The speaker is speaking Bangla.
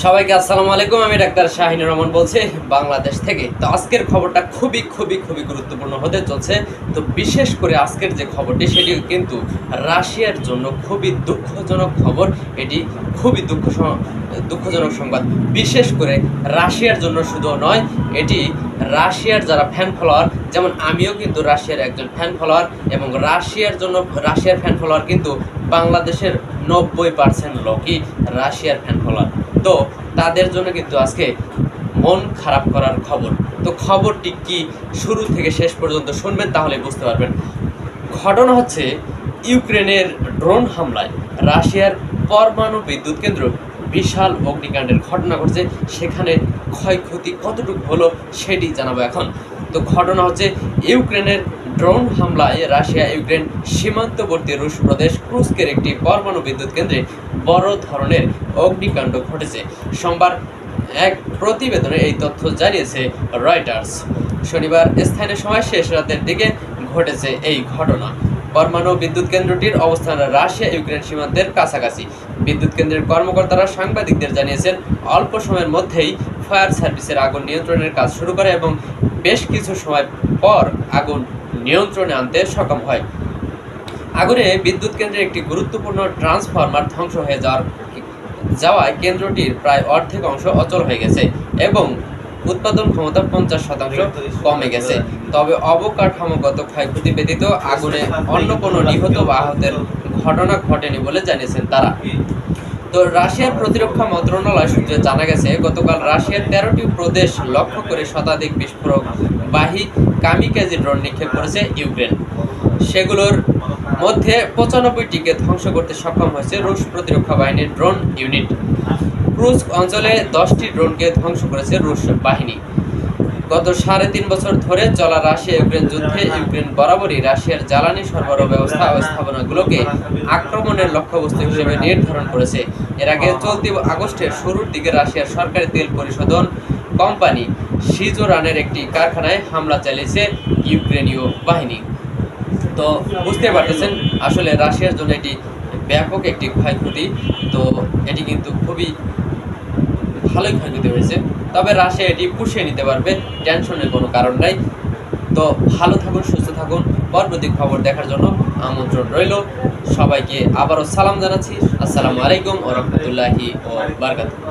সবাইকে আসসালামু আলাইকুম। আমি ডাক্তার শাহিনুর রহমান বলছি বাংলাদেশ থেকে। তো আজকের খবরটা খুবই খুবই খুবই গুরুত্বপূর্ণ হতে চলছে। তো বিশেষ করে আজকের যে খবরটি সেটি কিন্তু রাশিয়ার জন্য খুবই দুঃখজনক খবর। এটি খুবই দুঃখজনক সংবাদ। বিশেষ করে রাশিয়ার জন্য শুধু নয়, এটি রাশিয়ার যারা ফ্যান ফলোয়ার, যেমন আমিও কিন্তু রাশিয়ার একজন ফ্যান ফলোয়ার, এবং রাশিয়ার ফ্যান ফলোয়ার কিন্তু বাংলাদেশের 90% লোকই রাশিয়ার ফ্যান ফলোয়ার। তো তাদের জন্য কিন্তু আজকে মন খারাপ করার খবর। তো খবরটি কি শুরু থেকে শেষ পর্যন্ত শুনবেন, তাহলে বুঝতে পারবেন। ঘটনা হচ্ছে, ইউক্রেনের ড্রোন হামলায় রাশিয়ার পরমাণু বিদ্যুৎ কেন্দ্র বিশাল অগ্নিকাণ্ডের ঘটনা ঘটছে। সেখানে ক্ষয়ক্ষতি কতটুকু হলো সেটি জানাবো এখন। তো ঘটনা হচ্ছে, ইউক্রেনের ড্রোন হামলায় রাশিয়া ইউক্রেন সীমান্তবর্তী রুশ প্রদেশ ক্রুস্কের একটি পরমাণু বিদ্যুৎ কেন্দ্রে বড় ধরনের অগ্নিকাণ্ড ঘটেছে। সোমবার এক প্রতিবেদনে এই তথ্য জানিয়েছে রয়টার্স। শনিবার স্থানীয় সময় শেষ রাতের দিকে ঘটেছে এই ঘটনা। পরমাণু বিদ্যুৎ কেন্দ্রটির অবস্থান রাশিয়া ইউক্রেন সীমান্তের কাছাকাছি। বিদ্যুৎ কেন্দ্রের কর্মকর্তারা সাংবাদিকদের জানিয়েছেন, অল্প সময়ের মধ্যেই ফায়ার সার্ভিসের আগুন নিয়ন্ত্রণের কাজ শুরু করে এবং বেশ কিছু সময় পর আগুন নিয়ন্ত্রণে আনতে সক্ষম হয়। আগুনে বিদ্যুৎ কেন্দ্রের একটি গুরুত্বপূর্ণ ট্রান্সফরমার ধ্বংস হয়ে যাওয়ায় কেন্দ্রটির প্রায় অর্ধেক অংশ অচল হয়ে গেছে এবং উৎপাদন ক্ষমতা 50% কমে গেছে। তবে অবকাঠামোগত ক্ষয়ক্ষতি ব্যতীত আগুনে অন্য কোনো নিহত বা আহতের ঘটনা ঘটেনি বলে জানিয়েছেন তারা। তো রাশিয়ার প্রতিরক্ষা মন্ত্রণালয় সূত্রে জানা গেছে, গতকাল রাশিয়ার 13টি প্রদেশ লক্ষ্য করে শতাধিক বিস্ফোরকবাহী কামিকাজি ড্রোন নিক্ষেপ করেছে ইউক্রেন। সেগুলোর মধ্যে 95টিকে ধ্বংস করতে সক্ষম হয়েছে রুশ প্রতিরক্ষা বাহিনীর ড্রোন ইউনিট। ক্রুস্ক অঞ্চলে 10টি ড্রোনকে ধ্বংস করেছে রুশ বাহিনী। গত 3.5 বছর ধরে চলা রাশিয়া ইউক্রেন যুদ্ধে ইউক্রেন বরাবরই রাশিয়ার জ্বালানি সরবরাহ ব্যবস্থা ও স্থাপনাগুলোকে আক্রমণের লক্ষ্যবস্তু হিসেবে নির্ধারণ করেছে। এর আগে চলতি আগস্টের শুরুর দিকে রাশিয়ার সরকারি তেল পরিশোধন কোম্পানি সিজোরানের একটি কারখানায় হামলা চালিয়েছে ইউক্রেনীয় বাহিনী। তো বুঝতে পারতেছেন, আসলে রাশিয়ার জন্য এটি ব্যাপক একটি ক্ষয়ক্ষতি। তো এটি কিন্তু খুবই ভালোই ক্ষয়ক্ষতি হয়েছে। তবে রাশিয়া এটি পুষিয়ে নিতে পারবে, টেনশনের কোনো কারণ নাই। তো ভালো থাকুন, সুস্থ থাকুন। পরবর্তী খবর দেখার জন্য আমন্ত্রণ রইল। সবাইকে আবারও সালাম জানাচ্ছি। আসসালামু আলাইকুম ওয়া রাহমাতুল্লাহি ওয়া বারাকাতুহু।